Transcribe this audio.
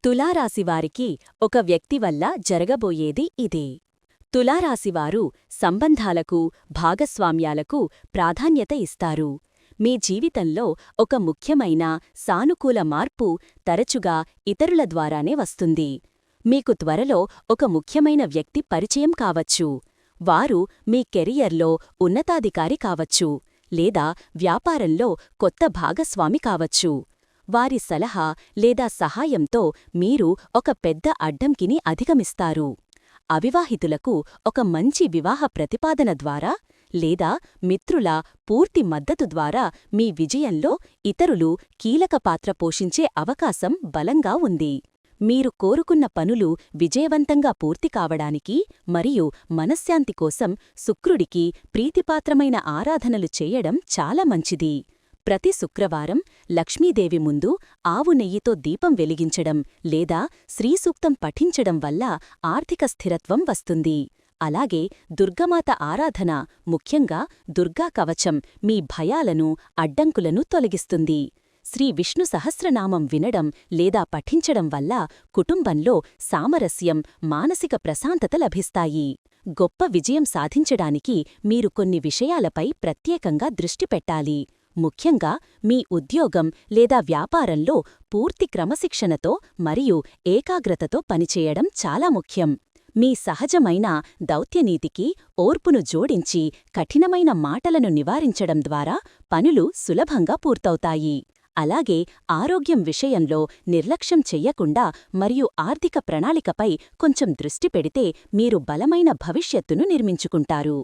తులారాశివారికి ఒక వ్యక్తి వల్ల జరగబోయేది ఇదే. తులారాశివారు సంబంధాలకు, భాగస్వామ్యాలకు ప్రాధాన్యత ఇస్తారు. మీ జీవితంలో ఒక ముఖ్యమైన, సానుకూల మార్పు తరచుగా ఇతరుల ద్వారానే వస్తుంది. మీకు త్వరలో ఒక ముఖ్యమైన వ్యక్తి పరిచయం కావచ్చు. వారు మీ కెరియర్లో ఉన్నతాధికారి కావచ్చు, లేదా వ్యాపారంలో కొత్త భాగస్వామి కావచ్చు. వారి సలహా లేదా సహాయంతో మీరు ఒక పెద్ద అడ్డంకిని అధిగమిస్తారు. అవివాహితులకు ఒక మంచి వివాహ ప్రతిపాదన ద్వారా లేదా మిత్రుల పూర్తి మద్దతు ద్వారా మీ విజయంలో ఇతరులు కీలక పాత్ర పోషించే అవకాశం బలంగా ఉంది. మీరు కోరుకున్న పనులు విజయవంతంగా పూర్తి కావడానికి మరియు మనశ్శాంతి కోసం శుక్రుడికి ప్రీతిపాత్రమైన ఆరాధనలు చేయడం చాలా మంచిది. ప్రతి శుక్రవారం లక్ష్మీదేవి ముందు ఆవు నెయ్యితో దీపం వెలిగించడం లేదా శ్రీసూక్తం పఠించడం వల్ల ఆర్థిక స్థిరత్వం వస్తుంది. అలాగే దుర్గమాత ఆరాధన, ముఖ్యంగా దుర్గా కవచం, మీ భయాలను, అడ్డంకులను తొలగిస్తుంది. శ్రీ విష్ణు సహస్రనామం వినడం లేదా పఠించడం వల్ల కుటుంబంలో సామరస్యం, మానసిక ప్రశాంతత లభిస్తాయి. గొప్ప విజయం సాధించడానికి మీరు కొన్ని విషయాలపై ప్రత్యేకంగా దృష్టి పెట్టాలి. ముఖ్యంగా మీ ఉద్యోగం లేదా వ్యాపారంలో పూర్తి క్రమశిక్షణతో మరియు ఏకాగ్రతతో పనిచేయడం చాలా ముఖ్యం. మీ సహజమైన దౌత్యనీతికి ఓర్పును జోడించి కఠినమైన మాటలను నివారించడం ద్వారా పనులు సులభంగా పూర్తవుతాయి. అలాగే ఆరోగ్యం విషయంలో నిర్లక్ష్యం చెయ్యకుండా మరియు ఆర్థిక ప్రణాళికపై కొంచెం దృష్టి పెడితే మీరు బలమైన భవిష్యత్తును నిర్మించుకుంటారు.